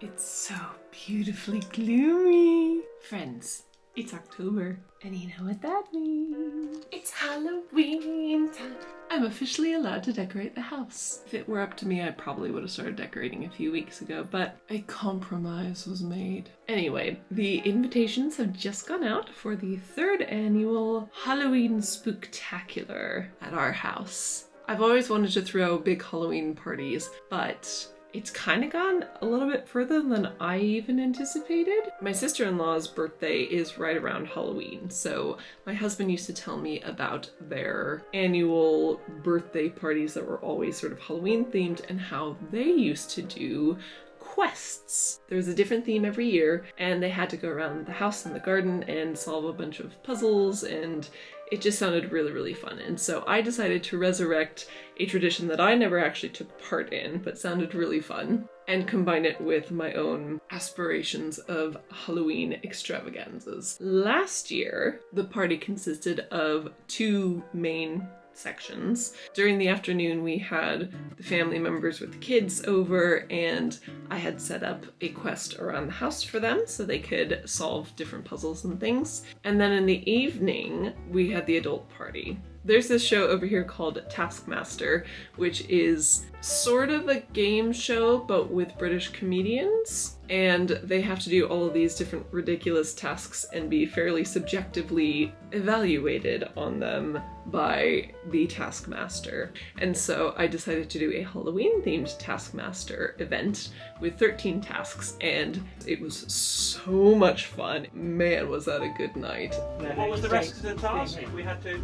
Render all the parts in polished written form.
It's so beautifully gloomy. Friends, it's October, and you know what that means. It's Halloween time. I'm officially allowed to decorate the house. If it were up to me, I probably would have started decorating a few weeks ago, but a compromise was made. Anyway, the invitations have just gone out for the 3rd annual Halloween Spooktacular at our house. I've always wanted to throw big Halloween parties, but it's kind of gone a little bit further than I even anticipated. My sister-in-law's birthday is right around Halloween, so my husband used to tell me about their annual birthday parties that were always sort of Halloween themed and how they used to do quests. There was a different theme every year, and they had to go around the house and the garden and solve a bunch of puzzles, and it just sounded really, really fun. And so I decided to resurrect a tradition that I never actually took part in, but sounded really fun, and combine it with my own aspirations of Halloween extravaganzas. Last year, the party consisted of 2 main sections. During the afternoon, we had the family members with the kids over, and I had set up a quest around the house for them so they could solve different puzzles and things. And then in the evening, we had the adult party. There's this show over here called Taskmaster, which is sort of a game show, but with British comedians. And they have to do all of these different ridiculous tasks and be fairly subjectively evaluated on them by the Taskmaster. And so I decided to do a Halloween-themed Taskmaster event with 13 tasks, and it was so much fun. Man, was that a good night. What was the rest of the task? We had to...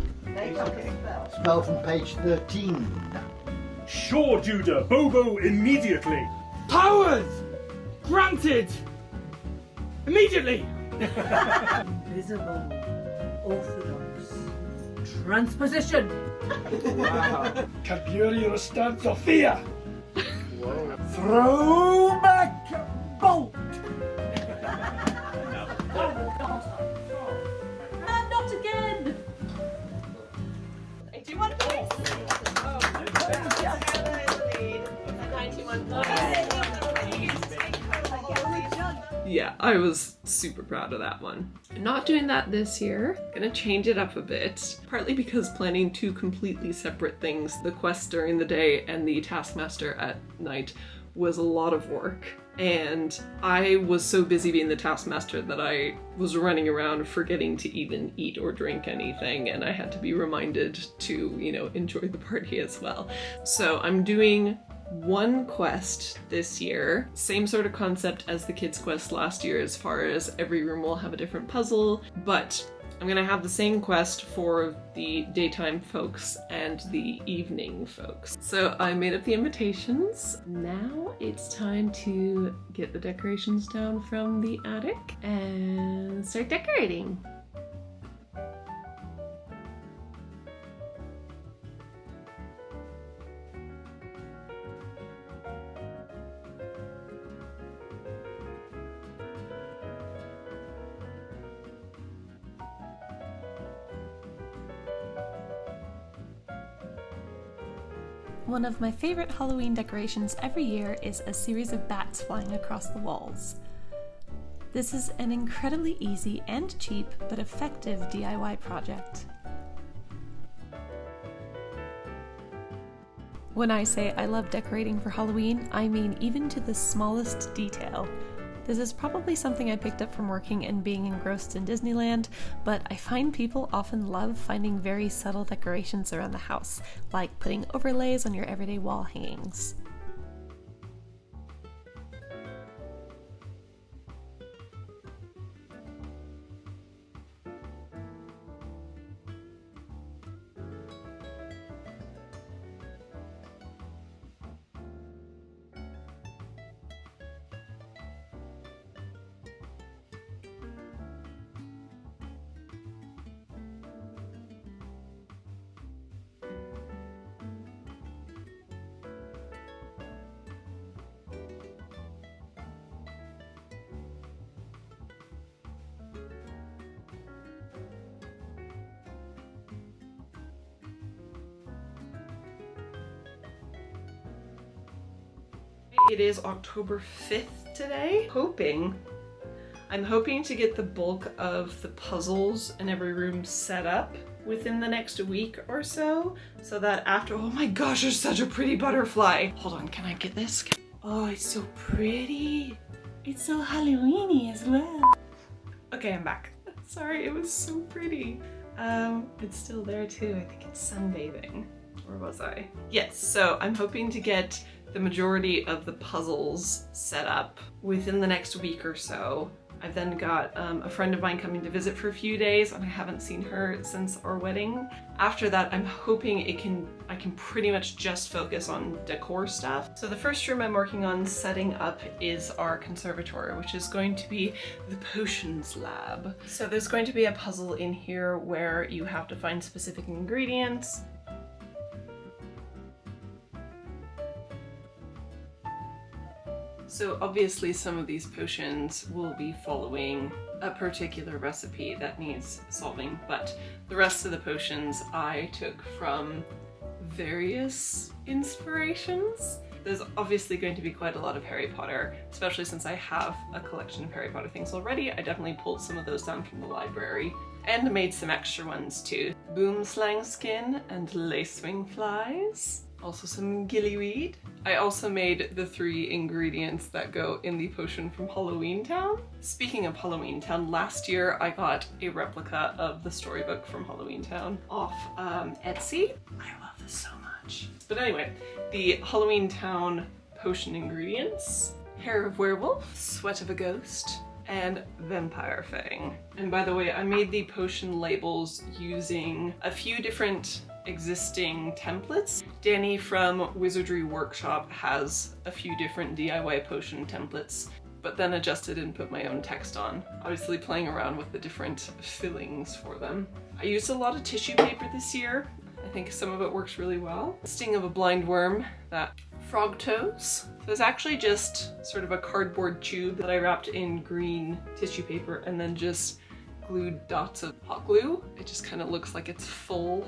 Spell from page 13. Sure, Judah, Bobo immediately. Powers granted immediately. Visible orthodox transposition. Wow. Caburian stance of fear. Whoa. Throwback bolt. And not again. 81 points. Oh, yeah, I was super proud of that one. Not doing that this year. Gonna change it up a bit, partly because planning 2 completely separate things, the quest during the day and the Taskmaster at night, was a lot of work. And I was so busy being the Taskmaster that I was running around forgetting to even eat or drink anything, and I had to be reminded to, enjoy the party as well. So I'm doing 1 quest this year, same sort of concept as the kids' quest last year as far as every room will have a different puzzle, but I'm gonna have the same quest for the daytime folks and the evening folks. So I made up the invitations. Now it's time to get the decorations down from the attic and start decorating. One of my favorite Halloween decorations every year is a series of bats flying across the walls. This is an incredibly easy and cheap but effective DIY project. When I say I love decorating for Halloween, I mean even to the smallest detail. This is probably something I picked up from working and being engrossed in Disneyland, but I find people often love finding very subtle decorations around the house, like putting overlays on your everyday wall hangings. It is October 5th today. I'm hoping to get the bulk of the puzzles in every room set up within the next week or so that after, oh my gosh, there's such a pretty butterfly. Hold on, can I get this? Oh, it's so pretty. It's so Halloweeny as well. Okay, I'm back. Sorry, it was so pretty. It's still there too. I think it's sunbathing. Or was I? Yes, so I'm hoping to get the majority of the puzzles set up within the next week or so. I've then got a friend of mine coming to visit for a few days, and I haven't seen her since our wedding. After that, I'm hoping I can pretty much just focus on decor stuff. So the first room I'm working on setting up is our conservatory, which is going to be the potions lab. So there's going to be a puzzle in here where you have to find specific ingredients. So obviously some of these potions will be following a particular recipe that needs solving, but the rest of the potions I took from various inspirations. There's obviously going to be quite a lot of Harry Potter, especially since I have a collection of Harry Potter things already. I definitely pulled some of those down from the library and made some extra ones too. Boomslang skin and lacewing flies. Also some gillyweed. I also made the 3 ingredients that go in the potion from Halloween Town. Speaking of Halloween Town, last year I got a replica of the storybook from Halloween Town off Etsy. I love this so much. But anyway, the Halloween Town potion ingredients: hair of werewolf, sweat of a ghost, and vampire fang. And by the way, I made the potion labels using a few different existing templates. Danny from Wizardry Workshop has a few different DIY potion templates, but then adjusted and put my own text on, obviously playing around with the different fillings for them. I used a lot of tissue paper this year. I think some of it works really well. Sting of a blind worm, that frog toes. There's actually just sort of a cardboard tube that I wrapped in green tissue paper and then just glued dots of hot glue. It just kind of looks like it's full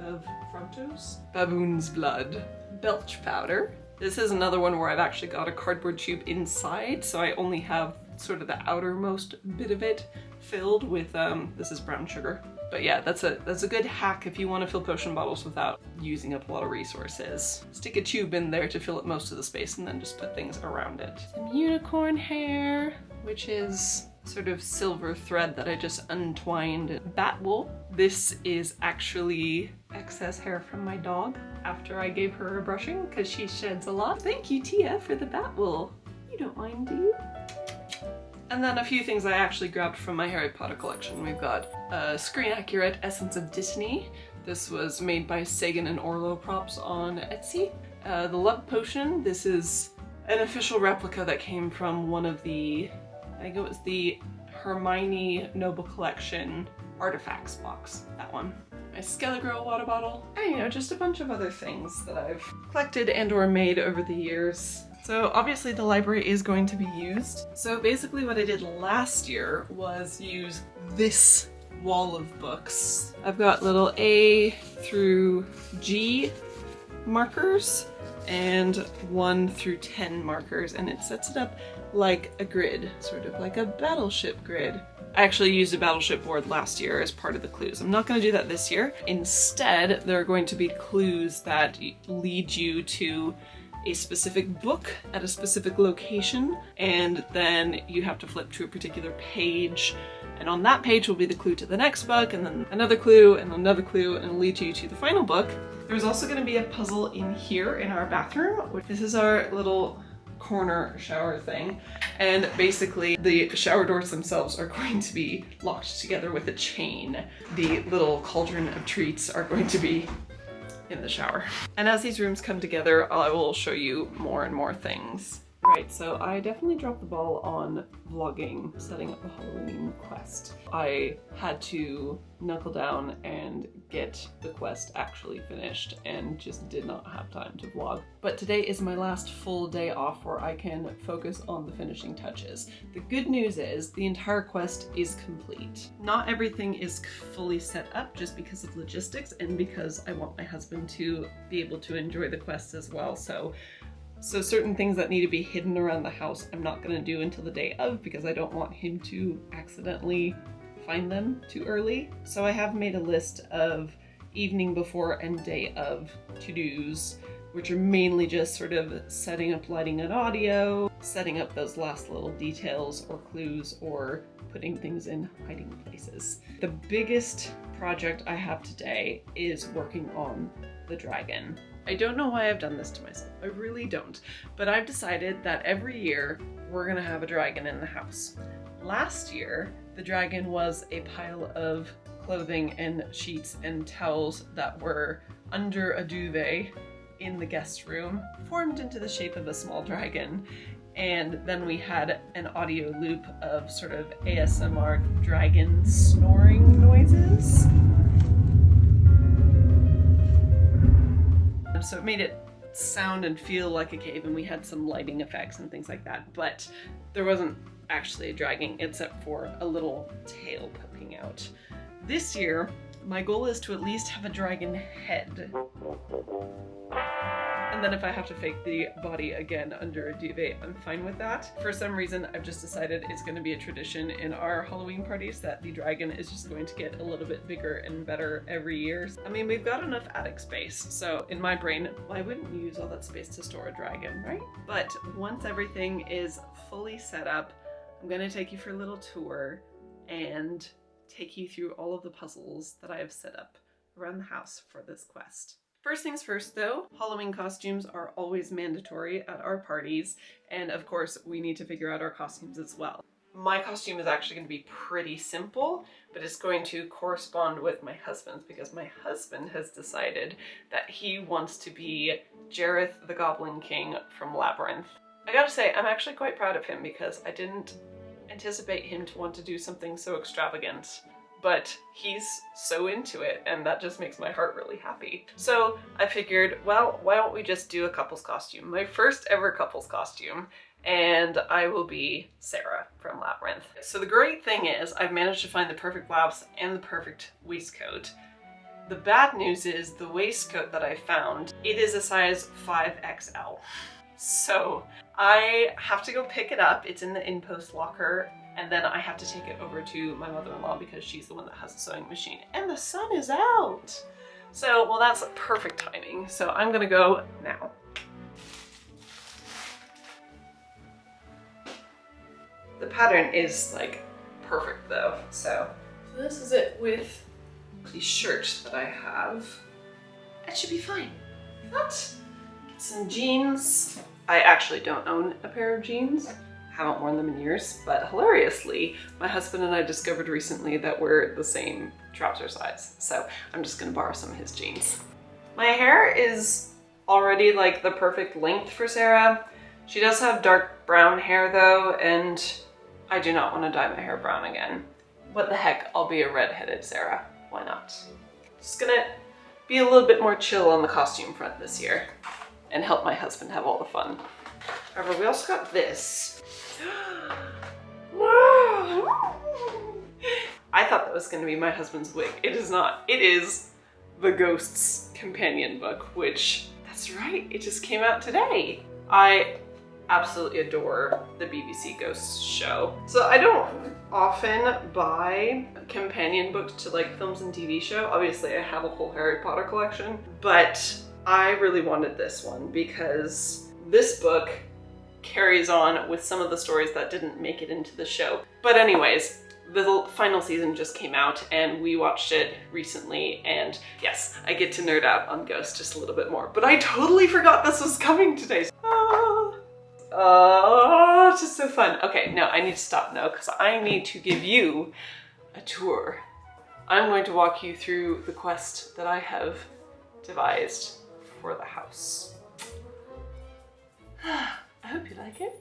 of frog toes. Baboon's blood. Belch powder. This is another one where I've actually got a cardboard tube inside, so I only have sort of the outermost bit of it filled with, this is brown sugar. But yeah, that's a good hack if you want to fill potion bottles without using up a lot of resources. Stick a tube in there to fill up most of the space and then just put things around it. Some unicorn hair, which is sort of silver thread that I just untwined. Bat wool. This is actually excess hair from my dog after I gave her a brushing because she sheds a lot. Thank you, Tia, for the bat wool. You don't mind, do you? And then a few things I actually grabbed from my Harry Potter collection. We've got a Screen Accurate Essence of Dittany. This was made by Sagan and Orlo Props on Etsy. The Love Potion. This is an official replica that came from one of the, I think it was the Hermione Noble Collection Artifacts box, that one. My Skelligirl water bottle, and you know, just a bunch of other things that I've collected and or made over the years. So obviously the library is going to be used. So basically what I did last year was use this wall of books. I've got little A through G markers and 1 through 10 markers, and it sets it up like a grid, sort of like a battleship grid. I actually used a battleship board last year as part of the clues. I'm not going to do that this year. Instead, there are going to be clues that lead you to a specific book at a specific location, and then you have to flip to a particular page, and on that page will be the clue to the next book, and then another clue, and another clue, and it'll lead you to the final book. There's also going to be a puzzle in here in our bathroom. This is our little corner shower thing, and basically the shower doors themselves are going to be locked together with a chain. The little cauldron of treats are going to be in the shower. And as these rooms come together, I will show you more and more things. Right, so I definitely dropped the ball on vlogging, setting up a Halloween quest. I had to knuckle down and get the quest actually finished and just did not have time to vlog. But today is my last full day off where I can focus on the finishing touches. The good news is the entire quest is complete. Not everything is fully set up just because of logistics and because I want my husband to be able to enjoy the quest as well. So So certain things that need to be hidden around the house, I'm not gonna do until the day of because I don't want him to accidentally find them too early. So I have made a list of evening before and day of to-dos, which are mainly just sort of setting up lighting and audio, setting up those last little details or clues, or putting things in hiding places. The biggest project I have today is working on the dragon. I don't know why I've done this to myself, I really don't, but I've decided that every year we're gonna have a dragon in the house. Last year, the dragon was a pile of clothing and sheets and towels that were under a duvet in the guest room, formed into the shape of a small dragon. And then we had an audio loop of sort of ASMR dragon snoring noises. So it made it sound and feel like a cave, and we had some lighting effects and things like that, but there wasn't actually a dragon except for a little tail poking out. This year, my goal is to at least have a dragon head. And then if I have to fake the body again under a duvet, I'm fine with that. For some reason, I've just decided it's going to be a tradition in our Halloween parties that the dragon is just going to get a little bit bigger and better every year. I mean, we've got enough attic space, so in my brain, why wouldn't you use all that space to store a dragon, right? But once everything is fully set up, I'm going to take you for a little tour and take you through all of the puzzles that I have set up around the house for this quest. First things first though, Halloween costumes are always mandatory at our parties, and of course we need to figure out our costumes as well. My costume is actually going to be pretty simple, but it's going to correspond with my husband's because my husband has decided that he wants to be Jareth the Goblin King from Labyrinth. I gotta say, I'm actually quite proud of him because I didn't anticipate him to want to do something so extravagant. But he's so into it, and that just makes my heart really happy. So I figured, well, why don't we just do a couple's costume? My first ever couple's costume, and I will be Sarah from Labyrinth. So the great thing is I've managed to find the perfect blouse and the perfect waistcoat. The bad news is the waistcoat that I found, it is a size 5XL. So I have to go pick it up. It's in the in-post locker. And then I have to take it over to my mother-in-law because she's the one that has a sewing machine. And the sun is out! So, well, that's perfect timing. So I'm gonna go now. The pattern is like perfect though. So this is it with the shirt that I have. It should be fine. What? Get some jeans. I actually don't own a pair of jeans. Haven't worn them in years, but hilariously, my husband and I discovered recently that we're the same trouser size. So I'm just gonna borrow some of his jeans. My hair is already like the perfect length for Sarah. She does have dark brown hair though, and I do not want to dye my hair brown again. What the heck, I'll be a redheaded Sarah. Why not? Just gonna be a little bit more chill on the costume front this year and help my husband have all the fun. However, we also got this. I thought that was going to be my husband's wig. It is not. It is the Ghost's companion book, which, that's right, it just came out today. I absolutely adore the BBC Ghosts show. So I don't often buy companion books to like films and TV show. Obviously I have a whole Harry Potter collection, but I really wanted this one because this book carries on with some of the stories that didn't make it into the show. But anyways, the final season just came out and we watched it recently, and yes, I get to nerd out on Ghost just a little bit more. But I totally forgot this was coming today. Oh, it's just so fun. Okay, no, I need to stop now because I need to give you a tour. I'm going to walk you through the quest that I have devised for the house. I hope you like it.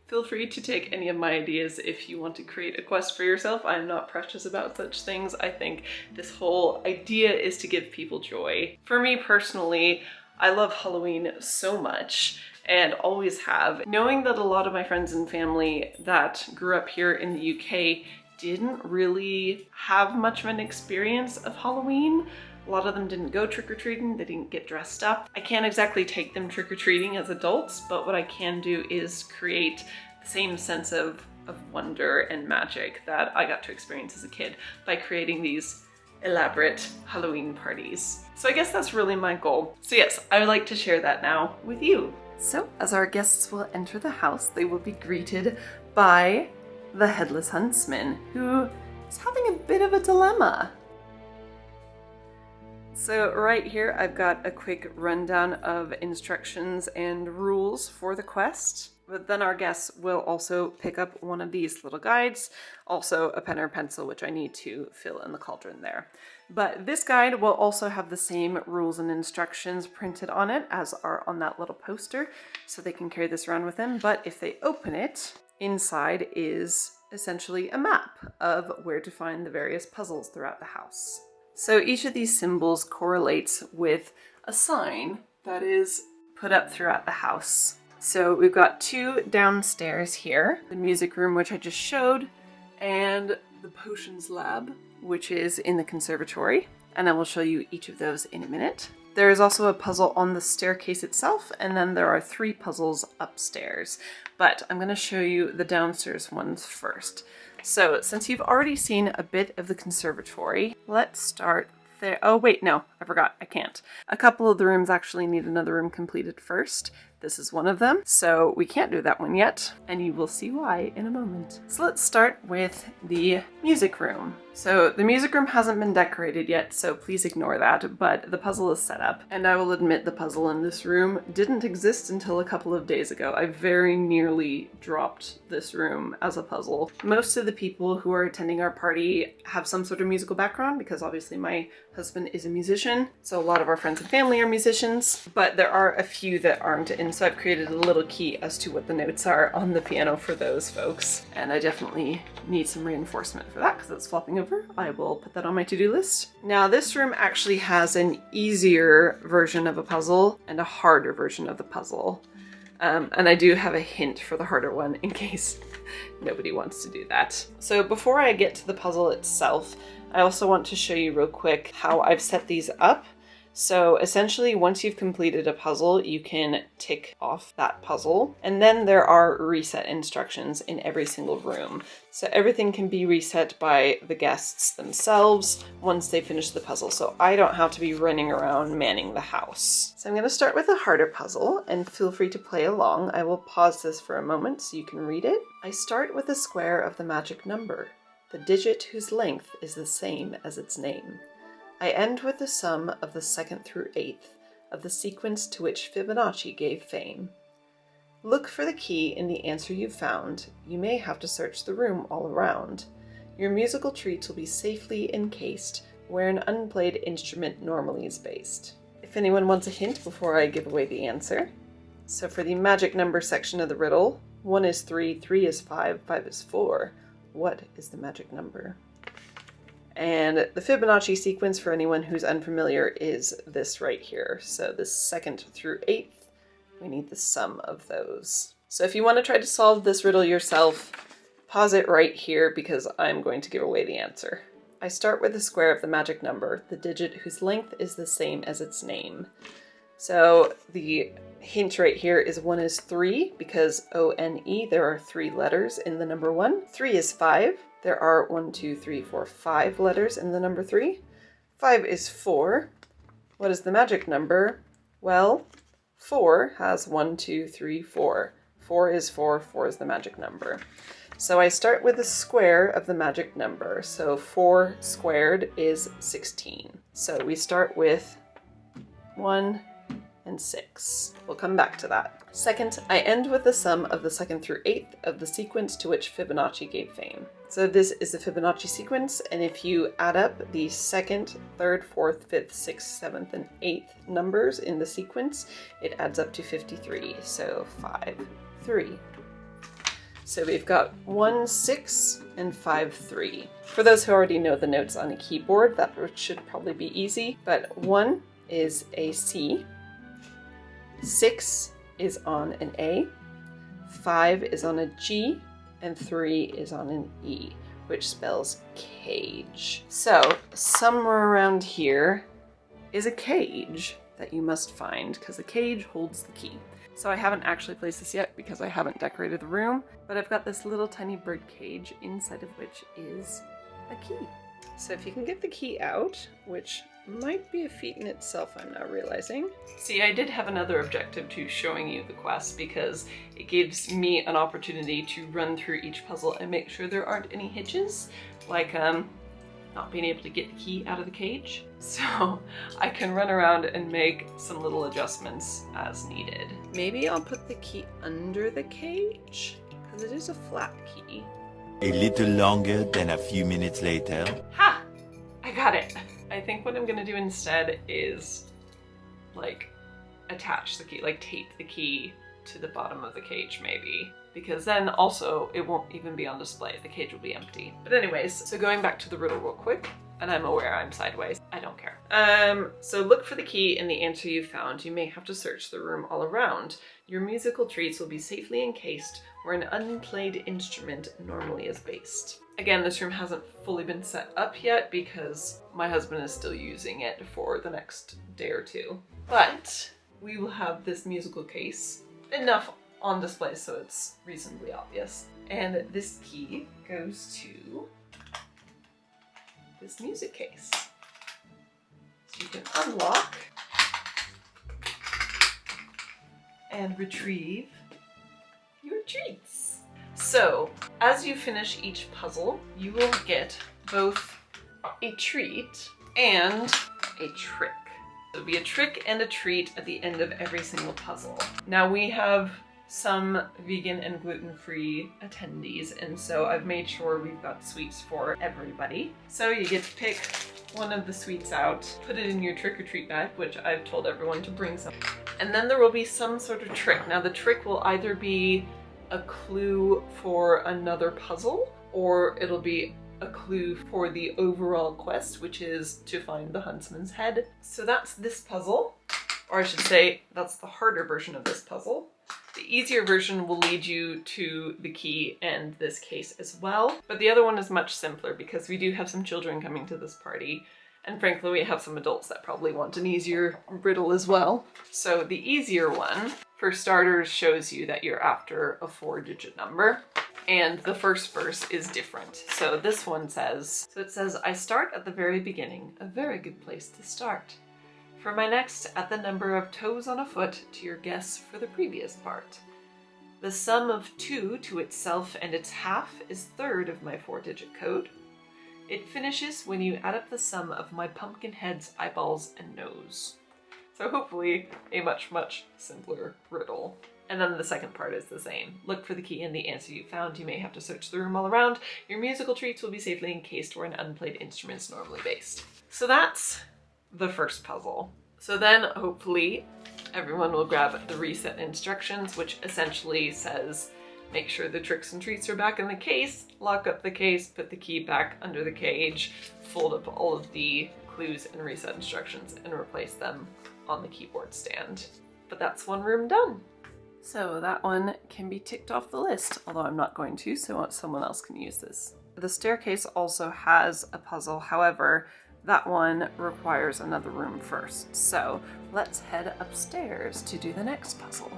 Feel free to take any of my ideas if you want to create a quest for yourself. I'm not precious about such things. I think this whole idea is to give people joy. For me personally, I love Halloween so much and always have. Knowing that a lot of my friends and family that grew up here in the UK didn't really have much of an experience of Halloween. A lot of them didn't go trick-or-treating, they didn't get dressed up. I can't exactly take them trick-or-treating as adults, but what I can do is create the same sense of wonder and magic that I got to experience as a kid by creating these elaborate Halloween parties. So I guess that's really my goal. So yes, I would like to share that now with you. So as our guests will enter the house, they will be greeted by the Headless Huntsman, who is having a bit of a dilemma. So right here, I've got a quick rundown of instructions and rules for the quest. But then our guests will also pick up one of these little guides, also a pen or pencil, which I need to fill in the cauldron there. But this guide will also have the same rules and instructions printed on it as are on that little poster, so they can carry this around with them. But if they open it, inside is essentially a map of where to find the various puzzles throughout the house. So each of these symbols correlates with a sign that is put up throughout the house. So we've got 2 downstairs here, the music room, which I just showed, and the potions lab, which is in the conservatory. And I will show you each of those in a minute. There is also a puzzle on the staircase itself, and then there are 3 puzzles upstairs. But I'm going to show you the downstairs ones first. So since you've already seen a bit of the conservatory, let's start there. Oh wait, no, I forgot, I can't. A couple of the rooms actually need another room completed first. This is one of them, so we can't do that one yet, and you will see why in a moment. So let's start with the music room. So the music room hasn't been decorated yet, so please ignore that, but the puzzle is set up. And I will admit the puzzle in this room didn't exist until a couple of days ago. I very nearly dropped this room as a puzzle. Most of the people who are attending our party have some sort of musical background, because obviously my husband is a musician, so a lot of our friends and family are musicians, but there are a few that aren't, and so I've created a little key as to what the notes are on the piano for those folks. And I definitely need some reinforcement for that because it's flopping over. I will put that on my to-do list. Now this room actually has an easier version of a puzzle and a harder version of the puzzle. And I do have a hint for the harder one in case nobody wants to do that. So before I get to the puzzle itself, I also want to show you real quick how I've set these up. So essentially, once you've completed a puzzle, you can tick off that puzzle. And then there are reset instructions in every single room. So everything can be reset by the guests themselves once they finish the puzzle. So I don't have to be running around manning the house. So I'm going to start with a harder puzzle, and feel free to play along. I will pause this for a moment so you can read it. I start with a square of the magic number, the digit whose length is the same as its name. I end with the sum of the 2nd through 8th of the sequence to which Fibonacci gave fame. Look for the key in the answer you've found. You may have to search the room all around. Your musical treats will be safely encased where an unplayed instrument normally is based. If anyone wants a hint before I give away the answer. So for the magic number section of the riddle, 1 is 3, 3 is 5, 5 is 4. What is the magic number? And the Fibonacci sequence, for anyone who's unfamiliar, is this right here. So the 2nd through 8th, we need the sum of those. So if you want to try to solve this riddle yourself, pause it right here because I'm going to give away the answer. I start with the square of the magic number, the digit whose length is the same as its name. So the hint right here is 1 is 3 because O-N-E, there are 3 letters in the number 1. 3 is 5. There are 1, 2, 3, 4, 5 letters in the number 3. 5 is 4. What is the magic number? Well, 4 has 1, 2, 3, 4. 4 is 4. 4 is the magic number. So I start with the square of the magic number. So 4 squared is 16. So we start with 1 and 6. We'll come back to that. Second, I end with the sum of the 2nd through 8th of the sequence to which Fibonacci gave fame. So this is the Fibonacci sequence, and if you add up the 2nd, 3rd, 4th, 5th, 6th, 7th, and 8th numbers in the sequence, it adds up to 53. So 5, 3. So we've got 1, 6, and 5, 3. For those who already know the notes on a keyboard, that should probably be easy, but 1 is a C, 6 is on an A, 5 is on a G, and 3 is on an E. which spells cage. So somewhere around here is a cage that you must find, because the cage holds the key. So I haven't actually placed this yet because I haven't decorated the room, but I've got this little tiny bird cage, inside of which is a key. So if you can get the key out, which might be a feat in itself, I'm now realizing. See, I did have another objective to showing you the quest, because it gives me an opportunity to run through each puzzle and make sure there aren't any hitches, like not being able to get the key out of the cage. So I can run around and make some little adjustments as needed. Maybe I'll put the key under the cage, because it is a flat key. A little longer than a few minutes later. Ha! I got it! I think what I'm gonna do instead is like attach the key, like tape the key to the bottom of the cage maybe. Because then also it won't even be on display, the cage will be empty. But anyways, so going back to the riddle real quick, and I'm aware I'm sideways, I don't care. So look for the key in the answer you found. You may have to search the room all around. Your musical treats will be safely encased where an unplayed instrument normally is based. Again, this room hasn't fully been set up yet because my husband is still using it for the next day or two. But we will have this musical case enough on display so it's reasonably obvious. And this key goes to this music case. So you can unlock and retrieve your treats. So as you finish each puzzle, you will get both a treat and a trick. There'll be a trick and a treat at the end of every single puzzle. Now we have some vegan and gluten-free attendees, and so I've made sure we've got sweets for everybody. So you get to pick one of the sweets out, put it in your trick-or-treat bag, which I've told everyone to bring some. And then there will be some sort of trick. Now the trick will either be a clue for another puzzle, or it'll be a clue for the overall quest, which is to find the huntsman's head. So that's this puzzle, or I should say that's the harder version of this puzzle. The easier version will lead you to the key and this case as well, but the other one is much simpler because we do have some children coming to this party, and frankly we have some adults that probably want an easier riddle as well. So the easier one, for starters, shows you that you're after a 4-digit number, and the first verse is different. So this one says, I start at the very beginning, a very good place to start. For my next, add the number of toes on a foot to your guess for the previous part. The sum of 2 to itself and its half is third of my 4-digit code. It finishes when you add up the sum of my pumpkin head's eyeballs and nose. So hopefully a much, much simpler riddle. And then the second part is the same. Look for the key in the answer you found. You may have to search the room all around. Your musical treats will be safely encased where an unplayed instrument is normally based. So that's the first puzzle. So then hopefully everyone will grab the reset instructions, which essentially says make sure the tricks and treats are back in the case, lock up the case, put the key back under the cage, fold up all of the clues and reset instructions and replace them on the keyboard stand. But that's one room done. So that one can be ticked off the list, although I'm not going to, so someone else can use this. The staircase also has a puzzle, however, that one requires another room first. So let's head upstairs to do the next puzzle.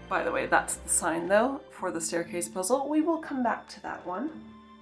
By the way, that's the sign though for the staircase puzzle. We will come back to that one.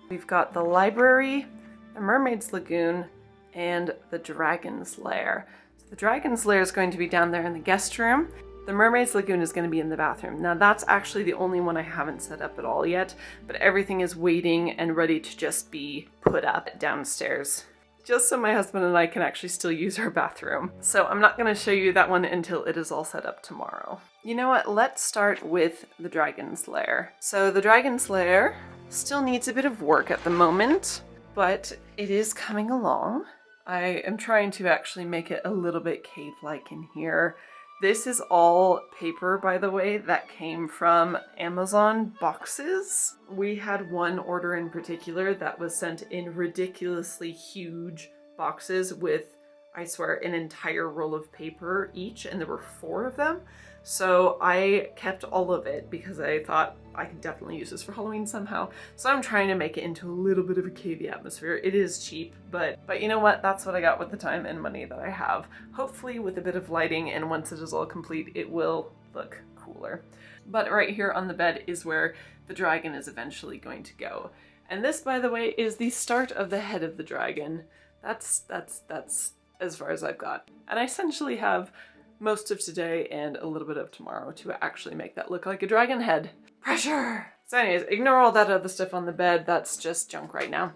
We've got the library, the mermaid's lagoon, and the dragon's lair. So the dragon's lair is going to be down there in the guest room. The mermaid's lagoon is going to be in the bathroom. Now that's actually the only one I haven't set up at all yet, but everything is waiting and ready to just be put up downstairs, just so my husband and I can actually still use our bathroom. So I'm not going to show you that one until it is all set up tomorrow. You know what? Let's start with the dragon's lair. So the dragon's lair still needs a bit of work at the moment, but it is coming along. I am trying to actually make it a little bit cave-like in here. This is all paper, by the way, that came from Amazon boxes. We had one order in particular that was sent in ridiculously huge boxes with I swear, an entire roll of paper each, and there were 4 of them. So I kept all of it because I thought I could definitely use this for Halloween somehow. So I'm trying to make it into a little bit of a cavey atmosphere. It is cheap, but you know what? That's what I got with the time and money that I have. Hopefully with a bit of lighting, and once it is all complete, it will look cooler. But right here on the bed is where the dragon is eventually going to go. And this, by the way, is the start of the head of the dragon. That's as far as I've got. And I essentially have most of today and a little bit of tomorrow to actually make that look like a dragon head. Pressure! So anyways, ignore all that other stuff on the bed. That's just junk right now.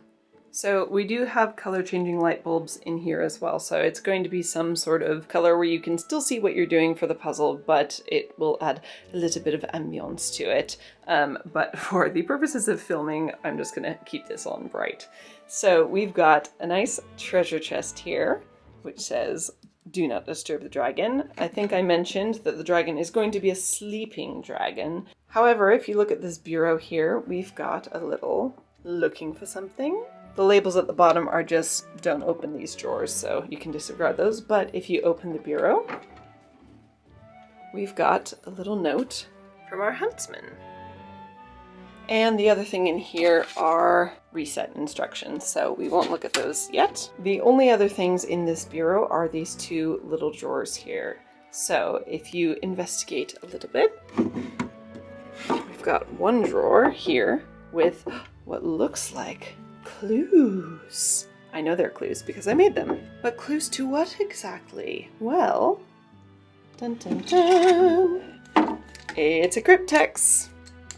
So we do have color changing light bulbs in here as well. So it's going to be some sort of color where you can still see what you're doing for the puzzle, but it will add a little bit of ambiance to it. But for the purposes of filming, I'm just gonna keep this on bright. So we've got a nice treasure chest here, which says, "Do not disturb the dragon." I think I mentioned that the dragon is going to be a sleeping dragon. However, if you look at this bureau here, we've got a little looking for something. The labels at the bottom are just don't open these drawers, so you can disregard those. But if you open the bureau, we've got a little note from our huntsman. And the other thing in here are reset instructions, so we won't look at those yet. The only other things in this bureau are these 2 little drawers here. So if you investigate a little bit, we've got one drawer here with what looks like clues. I know they're clues because I made them. But clues to what exactly? Well, dun dun dun. It's a cryptex.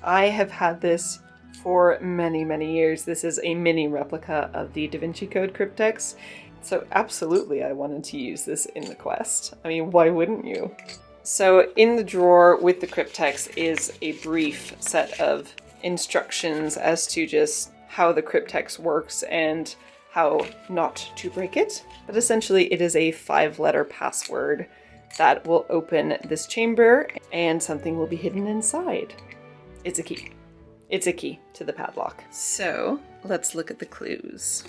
I have had this for many, many years. This is a mini replica of the Da Vinci Code cryptex. So absolutely I wanted to use this in the quest. I mean, why wouldn't you? So in the drawer with the cryptex is a brief set of instructions as to just how the cryptex works and how not to break it. But essentially it is a 5-letter password that will open this chamber and something will be hidden inside. It's a key. It's a key to the padlock. So let's look at the clues.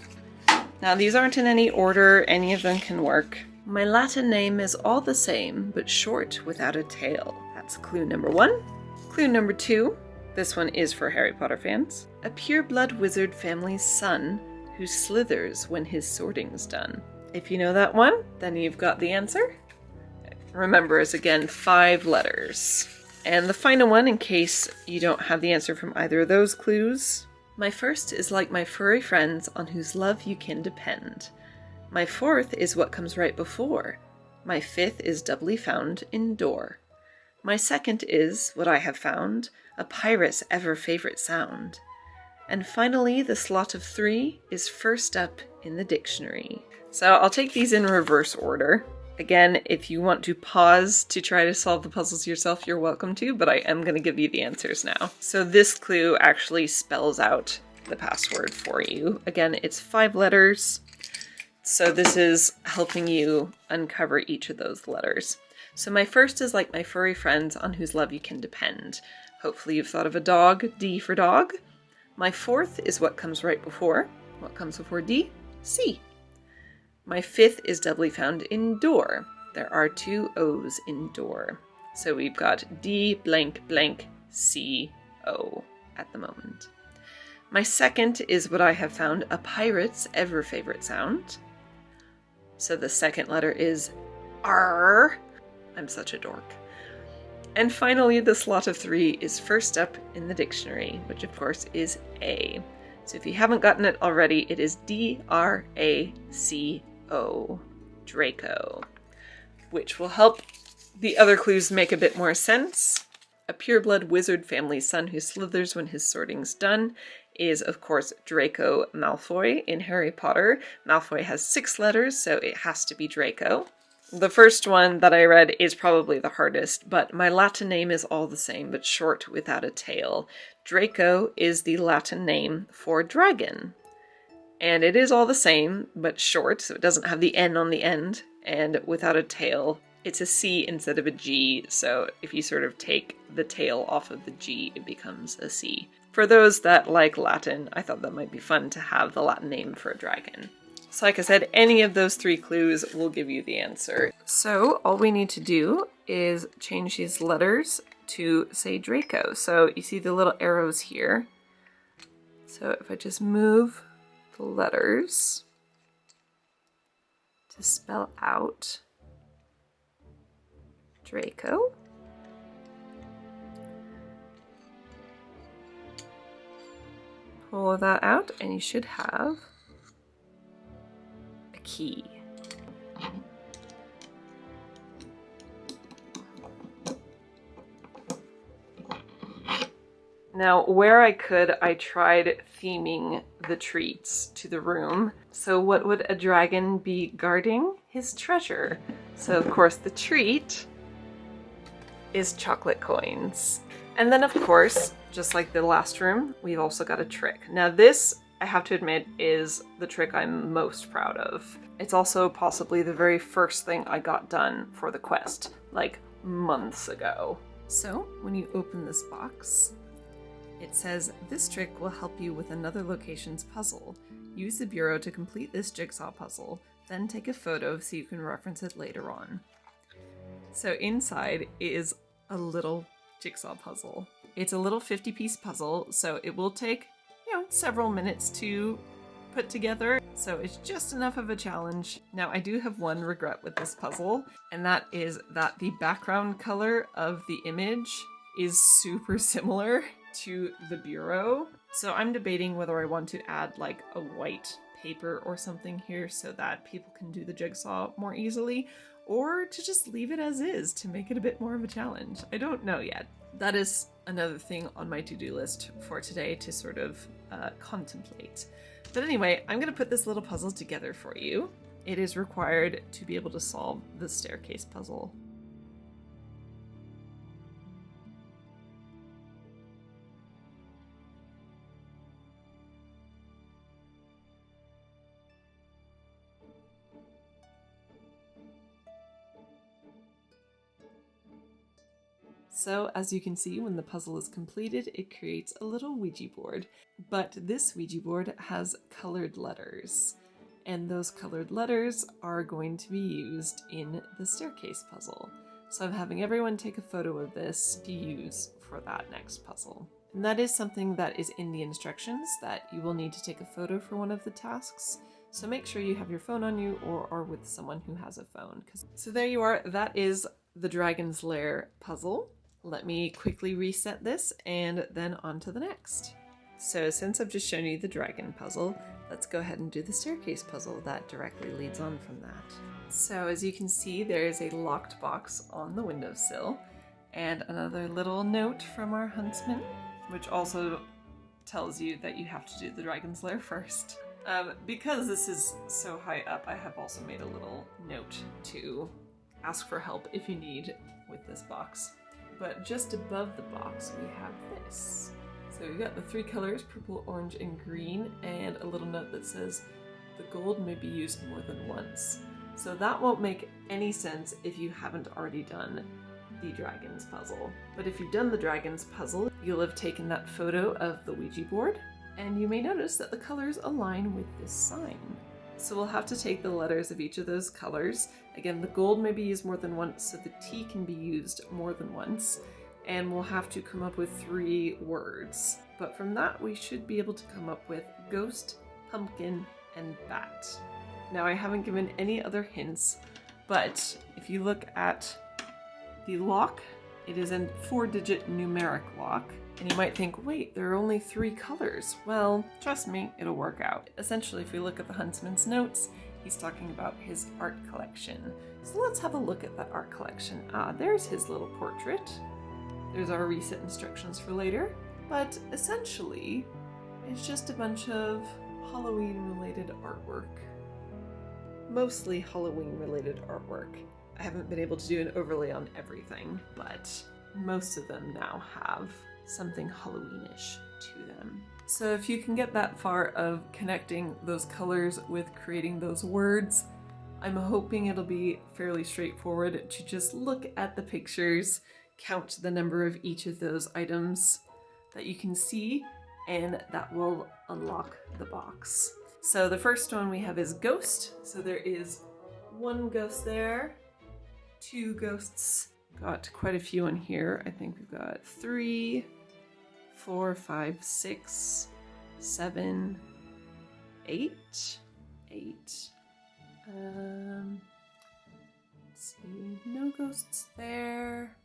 Now these aren't in any order, any of them can work. My Latin name is all the same, but short without a tail. That's clue number 1. Clue number 2, this one is for Harry Potter fans. A pureblood wizard family's son who slithers when his sorting's done. If you know that one, then you've got the answer. Remember, it's again 5 letters. And the final one, in case you don't have the answer from either of those clues. My first is like my furry friends on whose love you can depend. My 4th is what comes right before. My 5th is doubly found in door. My 2nd is, what I have found, a pirate's ever favorite sound. And finally, the slot of 3 is first up in the dictionary. So I'll take these in reverse order. Again, if you want to pause to try to solve the puzzles yourself, you're welcome to, but I am going to give you the answers now. So this clue actually spells out the password for you. Again, it's 5 letters. So this is helping you uncover each of those letters. So my first is like my furry friends on whose love you can depend. Hopefully you've thought of a dog, D for dog. My 4th is what comes right before. What comes before D? C. My 5th is doubly found in door. There are 2 O's in door. So we've got D blank blank C O at the moment. My 2nd is what I have found, a pirate's ever favorite sound. So the 2nd letter is R. I'm such a dork. And finally, the slot of 3 is first up in the dictionary, which of course is A. So if you haven't gotten it already, it is D-R-A-C-O, Draco, which will help the other clues make a bit more sense. A pureblood wizard family's son who slithers when his sorting's done is, of course, Draco Malfoy in Harry Potter. Malfoy has 6 letters, so it has to be Draco. The first one that I read is probably the hardest, but my Latin name is all the same, but short without a tail. Draco is the Latin name for dragon. And it is all the same, but short, so it doesn't have the N on the end, and without a tail. It's a C instead of a G, so if you sort of take the tail off of the G, it becomes a C. For those that like Latin, I thought that might be fun to have the Latin name for a dragon. So like I said, any of those 3 clues will give you the answer. So all we need to do is change these letters to say Draco. So you see the little arrows here. So if I just move the letters to spell out Draco. Pull that out and you should have a key. Now, where I could, I tried theming the treats to the room. So what would a dragon be guarding? His treasure. So of course the treat is chocolate coins. And then of course, just like the last room, we've also got a trick. Now this, I have to admit, is the trick I'm most proud of. It's also possibly the very first thing I got done for the quest, like months ago. So when you open this box, it says, this trick will help you with another location's puzzle. Use the bureau to complete this jigsaw puzzle, then take a photo so you can reference it later on. So inside is a little jigsaw puzzle. It's a little 50-piece puzzle, so it will take, several minutes to put together. So it's just enough of a challenge. Now I do have one regret with this puzzle, and that is that the background color of the image is super similar to the bureau. So I'm debating whether I want to add like a white paper or something here so that people can do the jigsaw more easily, or to just leave it as is to make it a bit more of a challenge. I don't know yet. That is another thing on my to-do list for today to sort of contemplate. But anyway, I'm going to put this little puzzle together for you. It is required to be able to solve the staircase puzzle. So as you can see, when the puzzle is completed, it creates a little Ouija board. But this Ouija board has colored letters, and those colored letters are going to be used in the staircase puzzle. So I'm having everyone take a photo of this to use for that next puzzle. And that is something that is in the instructions, that you will need to take a photo for one of the tasks. So make sure you have your phone on you or are with someone who has a phone. So there you are, that is the Dragon's Lair puzzle. Let me quickly reset this and then on to the next. So since I've just shown you the dragon puzzle, let's go ahead and do the staircase puzzle that directly leads on from that. So as you can see, there is a locked box on the windowsill and another little note from our huntsman, which also tells you that you have to do the Dragon's Lair first. Because this is so high up, I have also made a little note to ask for help if you need with this box. But just above the box we have this. So we've got the 3 colors, purple, orange, and green, and a little note that says, the gold may be used more than once. So that won't make any sense if you haven't already done the dragon's puzzle. But if you've done the dragon's puzzle, you'll have taken that photo of the Ouija board, and you may notice that the colors align with this sign. So we'll have to take the letters of each of those colors. Again, the gold may be used more than once, so the T can be used more than once. And we'll have to come up with 3 words. But from that, we should be able to come up with ghost, pumpkin, and bat. Now, I haven't given any other hints, but if you look at the lock, it is a 4-digit numeric lock. And you might think, wait, there are only 3 colors. Well, trust me, it'll work out. Essentially, if we look at the huntsman's notes, he's talking about his art collection. So let's have a look at that art collection. There's his little portrait. There's our reset instructions for later. But essentially, it's just a bunch of Halloween-related artwork. Mostly Halloween-related artwork. I haven't been able to do an overlay on everything, but most of them now have something Halloweenish to them. So if you can get that far of connecting those colors with creating those words, I'm hoping it'll be fairly straightforward to just look at the pictures, count the number of each of those items that you can see, and that will unlock the box. So the first one we have is ghost. So there is one ghost there, two ghosts. Got quite a few in here. I think we've got 3, 4, 5, 6, 7, 8. Let's see. No ghosts there.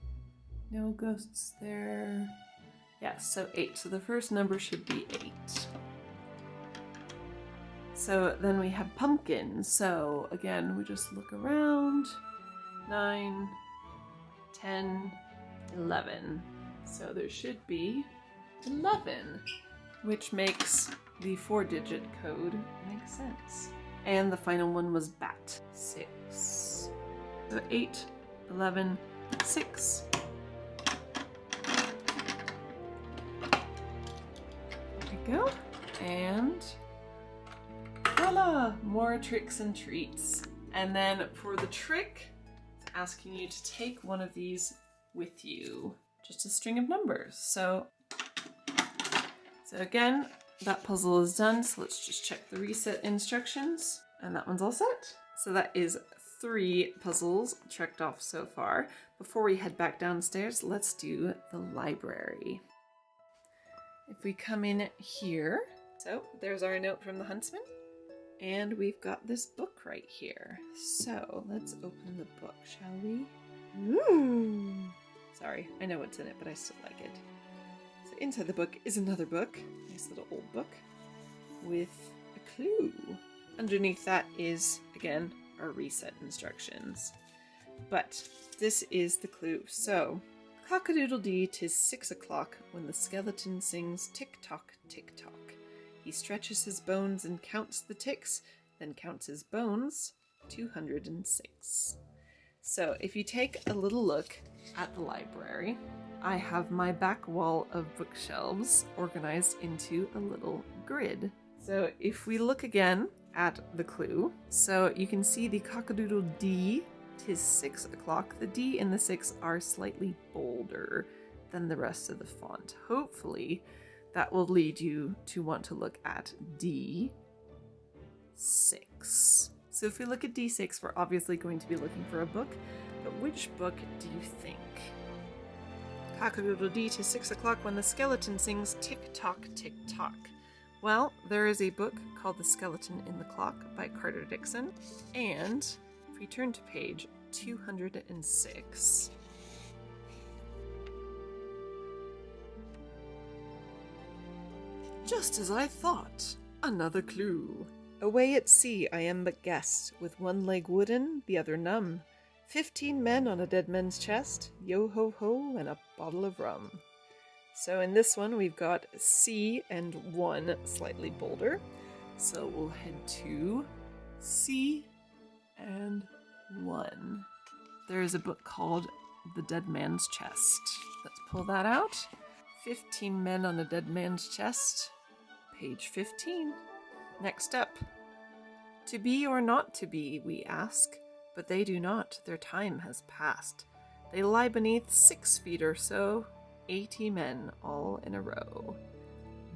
No ghosts there. Yeah, so 8. So the first number should be 8. So then we have pumpkin. So again, we just look around. 9, 10, 11. So there should be 11, which makes the 4-digit code make sense. And the final one was bat. 6. So 8, 11, 6. There we go. And voila! More tricks and treats. And then for the trick, it's asking you to take one of these with you. Just a string of numbers. So again, that puzzle is done. So let's just check the reset instructions. And that one's all set. So that is 3 puzzles checked off so far. Before we head back downstairs, let's do the library. If we come in here, so there's our note from the huntsman. And we've got this book right here. So let's open the book, shall we? Ooh. Sorry, I know what's in it, but I still like it. So inside the book is another book. Nice little old book with a clue. Underneath that is, again, our reset instructions. But this is the clue. So, cock-a-doodle-dee, 'tis 6 o'clock when the skeleton sings tick-tock, tick-tock. He stretches his bones and counts the ticks, then counts his bones, 206. So if you take a little look at the library, I have my back wall of bookshelves organized into a little grid. So if we look again at the clue, so you can see the cock-a-doodle-dee, 'tis 6 o'clock. The D and the 6 are slightly bolder than the rest of the font. Hopefully that will lead you to want to look at D6. So if we look at D6, we're obviously going to be looking for a book, but which book do you think? Cock-a-doodle-dee, 'tis 6 o'clock when the skeleton sings tick-tock, tick-tock. Well, there is a book called The Skeleton in the Clock by Carter Dickson, and if we turn to page 206, just as I thought, another clue. Away at sea I am but guest, with one leg wooden, the other numb. 15 men on a dead man's chest, yo-ho-ho, and a bottle of rum. So in this one we've got C and 1 slightly bolder. So we'll head to C and 1. There is a book called The Dead Man's Chest. Let's pull that out. 15 men on a dead man's chest. Page 15. Next up. To be or not to be, we ask, but they do not, their time has passed. They lie beneath 6 feet or so, 80 men all in a row.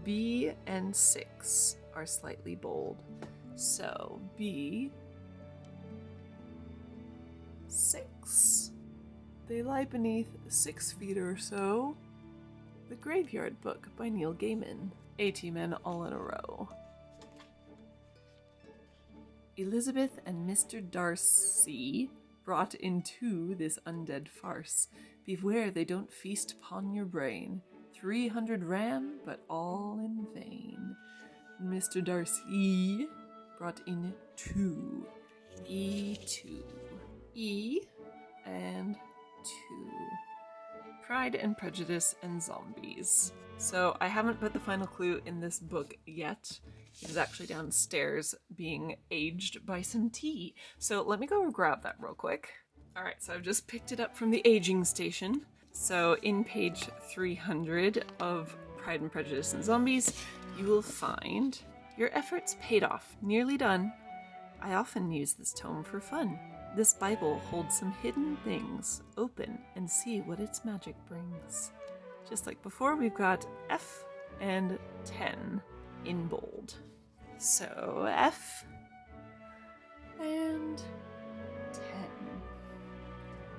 B and 6 are slightly bold. So B, 6. They lie beneath 6 feet or so. The Graveyard Book by Neil Gaiman. 80 men all in a row. Elizabeth and Mr. Darcy brought into this undead farce. Beware they don't feast upon your brain. 300 ran, but all in vain. Mr. Darcy brought in 2. E2. E and 2. Pride and Prejudice and Zombies. So I haven't put the final clue in this book yet. It is actually downstairs being aged by some tea. So let me go grab that real quick. Alright, so I've just picked it up from the aging station. So in page 300 of Pride and Prejudice and Zombies, you will find your efforts paid off, nearly done. I often use this tome for fun. This Bible holds some hidden things. Open and see what its magic brings. Just like before, we've got F and 10 in bold. So F and 10.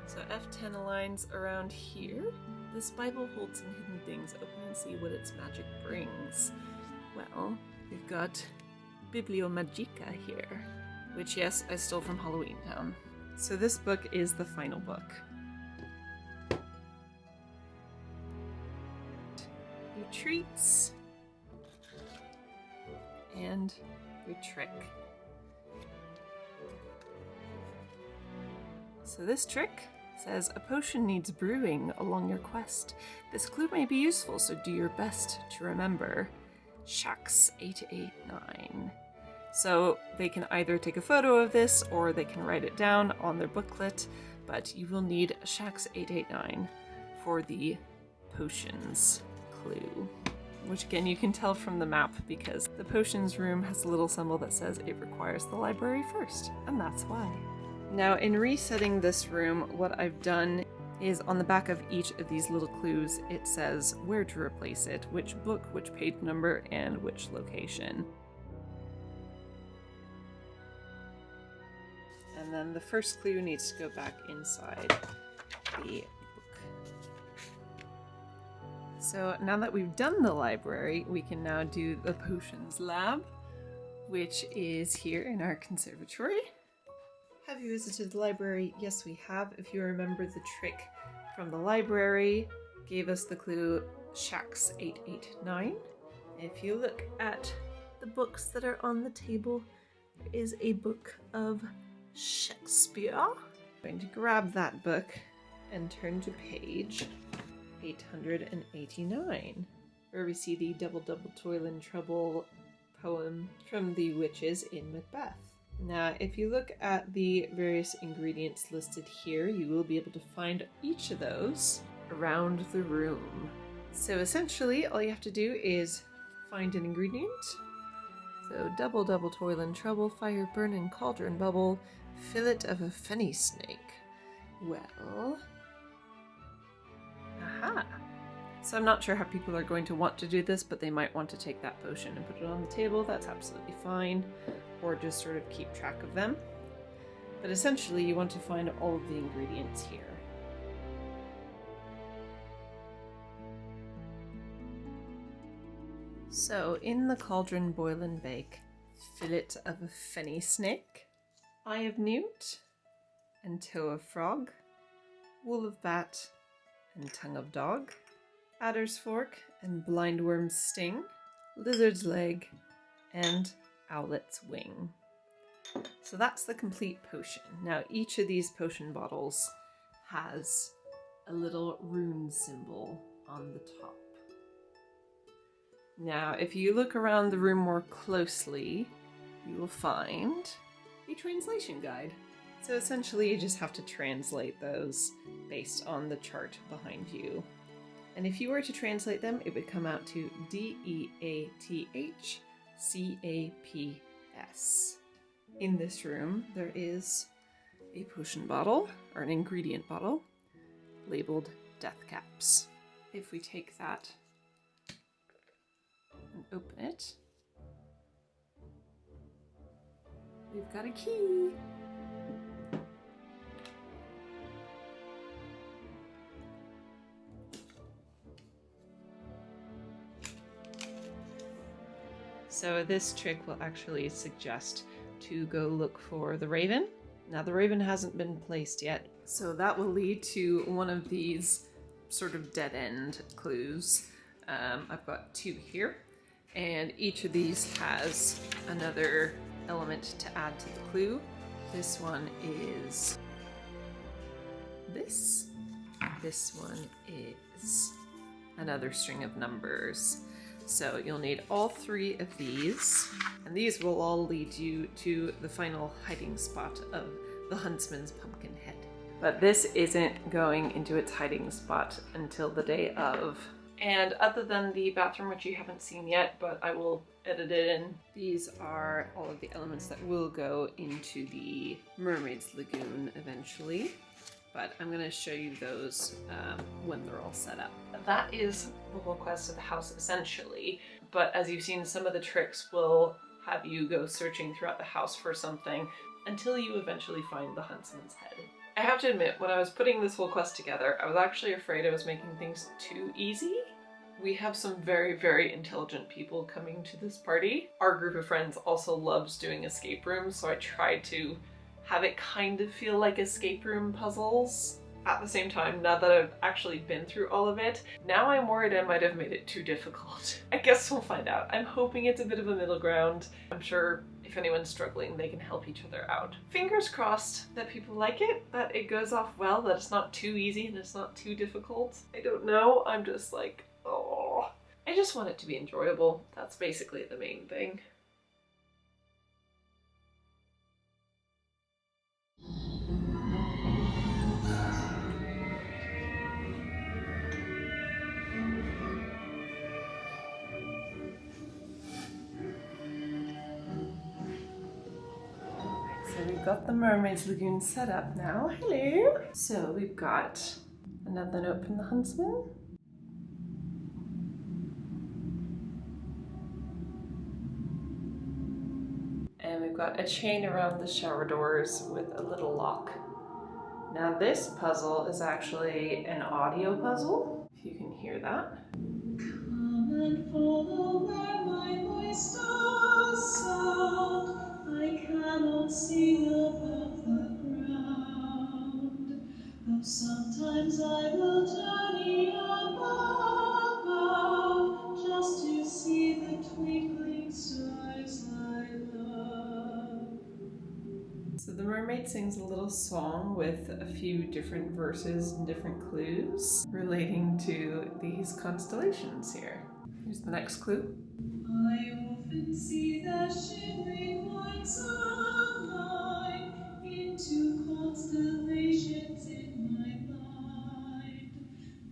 So F10 aligns around here. This Bible holds some hidden things. Open and see what its magic brings. Well, we've got Bibliomagica here, which, yes, I stole from Halloween Town. So this book is the final book. Your treats and your trick. So this trick says a potion needs brewing along your quest. This clue may be useful, so do your best to remember. Shax 889. So they can either take a photo of this or they can write it down on their booklet, but you will need Shax 889 for the potions clue. Which again you can tell from the map because the potions room has a little symbol that says it requires the library first, and that's why. Now in resetting this room, what I've done is on the back of each of these little clues it says where to replace it, which book, which page number, and which location. And then the first clue needs to go back inside the book. So now that we've done the library, we can now do the potions lab, which is here in our conservatory. Have you visited the library? Yes, we have. If you remember, the trick from the library gave us the clue Shax 889. If you look at the books that are on the table, there is a book of Shakespeare. I'm going to grab that book and turn to page 889, where we see the Double Double Toil and Trouble poem from the witches in Macbeth. Now, if you look at the various ingredients listed here, you will be able to find each of those around the room. So essentially, all you have to do is find an ingredient. So Double Double Toil and Trouble, Fire Burn and Cauldron Bubble, Fillet of a Fenny Snake. Well... aha! So I'm not sure how people are going to want to do this, but they might want to take that potion and put it on the table. That's absolutely fine. Or just sort of keep track of them. But essentially you want to find all of the ingredients here. So in the cauldron boil and bake, fillet of a fenny snake, eye of newt, and toe of frog, wool of bat, and tongue of dog, adder's fork and blindworm's sting, lizard's leg, and owlet's wing. So that's the complete potion. Now each of these potion bottles has a little rune symbol on the top. Now if you look around the room more closely, you will find a translation guide. So essentially you just have to translate those based on the chart behind you. And if you were to translate them, it would come out to DEATHCAPS. In this room, there is a potion bottle, or an ingredient bottle, labeled Death Caps. If we take that and open it, we've got a key. So this trick will actually suggest to go look for the raven. Now the raven hasn't been placed yet, so that will lead to one of these sort of dead-end clues. I've got two here, and each of these has another element to add to the clue. This one is this. This one is another string of numbers. So you'll need all three of these, and these will all lead you to the final hiding spot of the huntsman's pumpkin head. But this isn't going into its hiding spot until the day of. And other than the bathroom, which you haven't seen yet, but I will edit it in, these are all of the elements that will go into the Mermaid's Lagoon eventually. But I'm going to show you those when they're all set up. That is the whole quest of the house essentially, but as you've seen, some of the tricks will have you go searching throughout the house for something until you eventually find the huntsman's head. I have to admit, when I was putting this whole quest together, I was actually afraid I was making things too easy. We have some very, very intelligent people coming to this party. Our group of friends also loves doing escape rooms, so I tried to have it kind of feel like escape room puzzles. At the same time, now that I've actually been through all of it, now I'm worried I might have made it too difficult. I guess we'll find out. I'm hoping it's a bit of a middle ground. I'm sure if anyone's struggling, they can help each other out. Fingers crossed that people like it, that it goes off well, that it's not too easy and it's not too difficult. I don't know, I'm just like, oh. I just want it to be enjoyable. That's basically the main thing. So we've got the Mermaid's Lagoon set up now. Hello! So we've got another note from the huntsman. And we've got a chain around the shower doors with a little lock. Now this puzzle is actually an audio puzzle, if you can hear that. Come and follow where my voice does sound. I cannot sing above the ground, though sometimes I will journey above, just to see the twinkling stars I love. So the mermaid sings a little song with a few different verses and different clues relating to these constellations here. Here's the next clue. I often see the shimmering lights of night into constellations in my mind.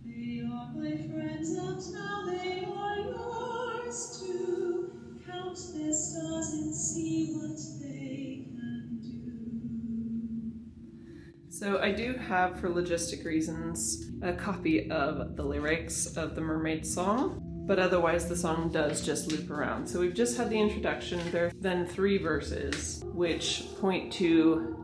They are my friends and now they are yours too. Count their stars and see what they can do. So I do have, for logistic reasons, a copy of the lyrics of the mermaid song. But otherwise the song does just loop around. So we've just had the introduction, there are then 3 verses which point to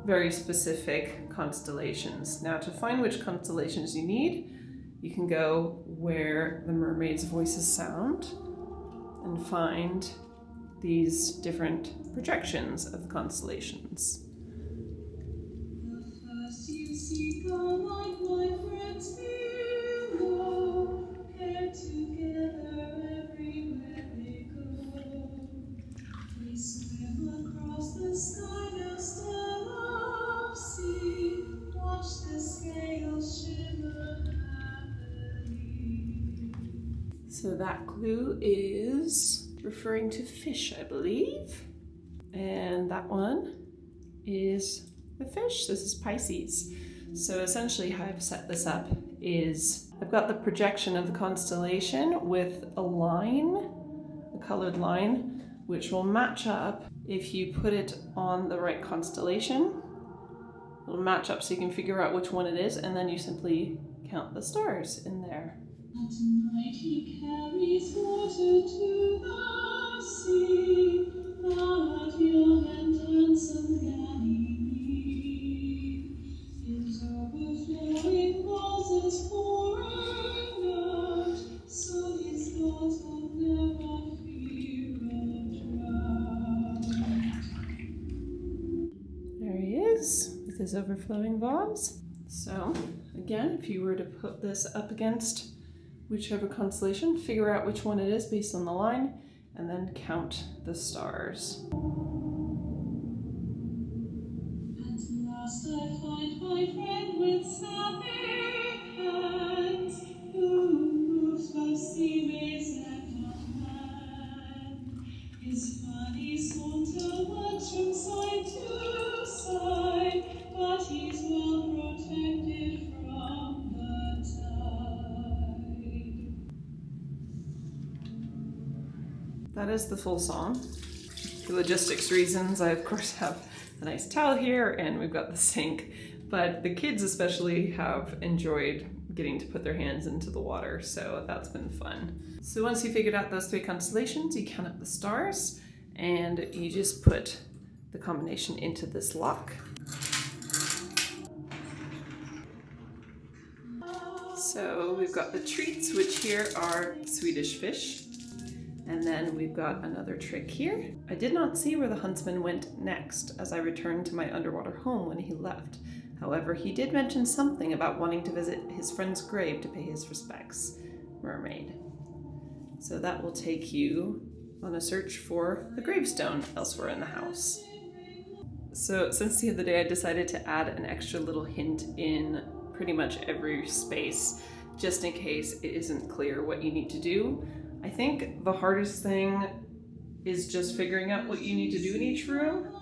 very specific constellations. Now to find which constellations you need, you can go where the mermaid's voices sound and find these different projections of the constellations. The first you seek are like my friends below, paired together everywhere they go. They swim across the sky, no still of sea. Watch the scales shimmer happily. So that clue is referring to fish, I believe. And that one is the fish. This is Pisces. So essentially how I've set this up is I've got the projection of the constellation with a line, a colored line, which will match up if you put it on the right constellation. It'll match up so you can figure out which one it is, and then you simply count the stars in there. At night he carries water to the sea, that young and handsome Ganymede. His overflowing bosom is pouring out, so his gods will never fear a drought. There he is, with his overflowing vase. So, again, if you were to put this up against whichever constellation, figure out which one it is based on the line, and then count the stars. At last I find my friend with snapping hands, who moves both seaways and on land. His funny saunter works from side to side, but he's well protected from the tide. That is the full song. For logistics reasons, I of course have a nice towel here and we've got the sink, but the kids especially have enjoyed getting to put their hands into the water, so that's been fun. So once you figured out those 3 constellations, you count up the stars, and you just put the combination into this lock. So we've got the treats, which here are Swedish fish. And then we've got another trick here. I did not see where the huntsman went next as I returned to my underwater home when he left. However, he did mention something about wanting to visit his friend's grave to pay his respects. Mermaid. So that will take you on a search for the gravestone elsewhere in the house. So since the other day, I decided to add an extra little hint in pretty much every space, just in case it isn't clear what you need to do. I think the hardest thing is just figuring out what you need to do in each room.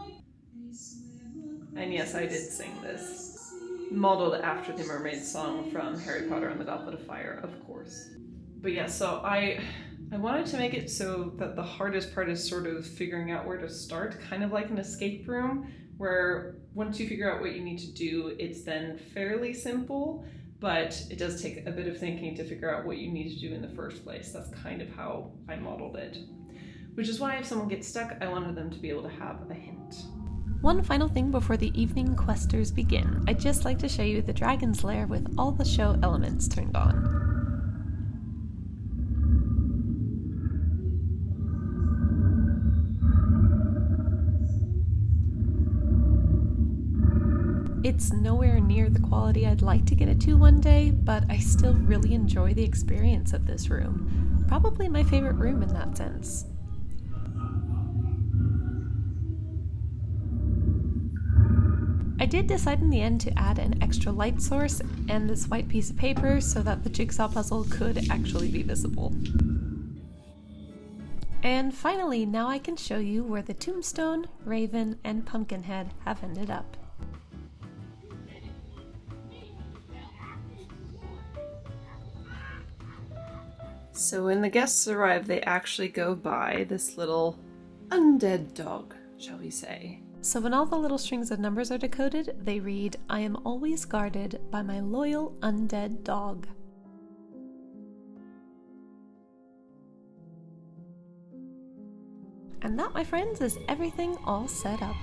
And yes, I did sing this. Modeled after the mermaid song from Harry Potter and the Goblet of Fire, of course. But yeah, so I wanted to make it so that the hardest part is sort of figuring out where to start, kind of like an escape room, where once you figure out what you need to do, it's then fairly simple. But it does take a bit of thinking to figure out what you need to do in the first place. That's kind of how I modeled it. Which is why if someone gets stuck, I wanted them to be able to have a hint. One final thing before the evening questers begin. I'd just like to show you the dragon's lair with all the show elements turned on. It's nowhere near the quality I'd like to get it to one day, but I still really enjoy the experience of this room. Probably my favorite room in that sense. I did decide in the end to add an extra light source and this white piece of paper so that the jigsaw puzzle could actually be visible. And finally, now I can show you where the tombstone, raven, and pumpkinhead have ended up. So when the guests arrive, they actually go by this little undead dog, shall we say. So when all the little strings of numbers are decoded, they read, "I am always guarded by my loyal undead dog." And that, my friends, is everything all set up.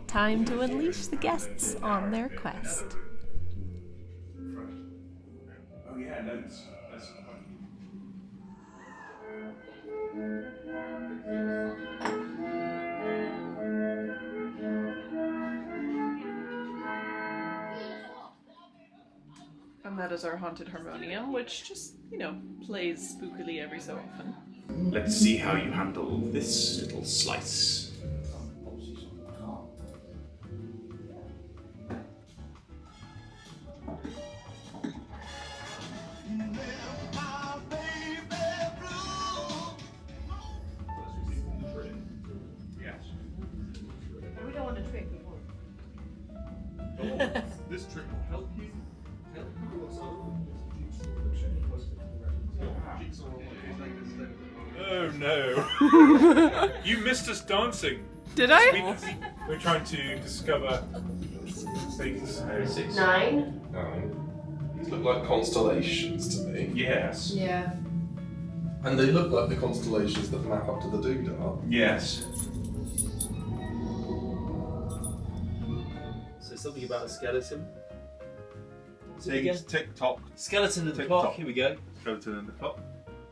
Time to unleash the guests on their quest. Oh yeah, that's And that is our haunted harmonium, which just, plays spookily every so often. Let's see how you handle this little slice. We don't want to trick people. This trick will help you. Oh no! You missed us dancing. Did I? We're trying to discover things. 9. 9. These look like constellations to me. Yes. Yeah. And they look like the constellations that map up to the doodah. Yes. So something about a skeleton. Things tick-tock. Skeleton at the Tick-tock. clock, here we go. Skeleton in the top.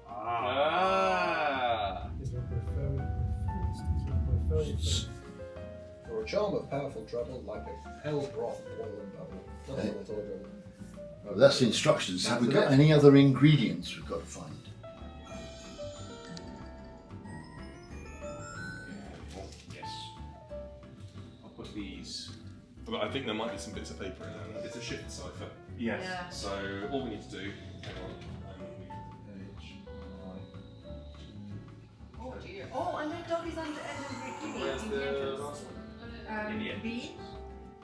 Ah. Or a charm of powerful trouble, like a hell broth, boil and bubble. That's Hey. what I told you. Well, that's the instructions. Have we That's got it. any other ingredients we've got to find? Oh, yes. I'll put these. But I think there might be some bits of paper in there. It's a shift cipher. Yes. Yeah. So all we need to do. Hang on. Oh dear. Oh, and that dog is on the Where's in the the entrance. last one? In the end. B.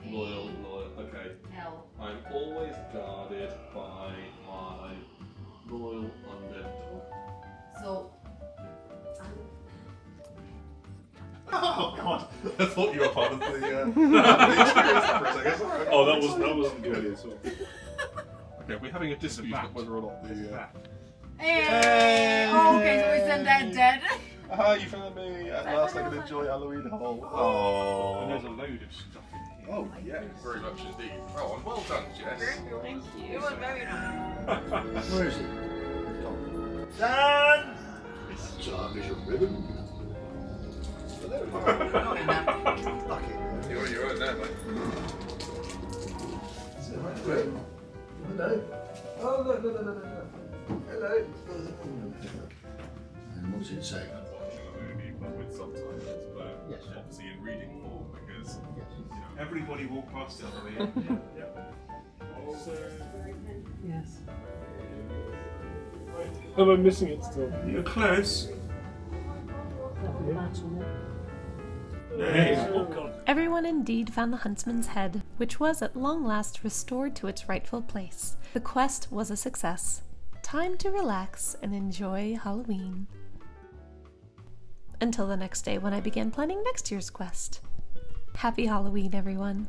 Loyal. Okay. L. I'm always guarded by my loyal undead dog. So. Oh God! I thought you were part of the experience for a second. Oh, that wasn't good at all. Okay, we're having a dispute about whether or not the. Hey! Oh, okay, so isn't that dead? Ah, you found me! At last I can enjoy Halloween Hole. Oh. And there's a load of stuff in here. Oh, yeah, very much indeed. Oh, and well done, Jess. Thank you. It was very nice. Where is it? Done! There's your ribbon. Not enough. Lucky. You're right there, mate. Great. Hello. Oh, no. Hello. And what's it say? Movie, but with subtitles, but Yes. obviously in reading form because Yes. Everybody walked past it on the way in. Yes. Am I missing it still? You're close. Oh god. Everyone indeed found the huntsman's head, which was at long last restored to its rightful place. The quest was a success. Time to relax and enjoy Halloween. Until the next day when I began planning next year's quest. Happy Halloween, everyone.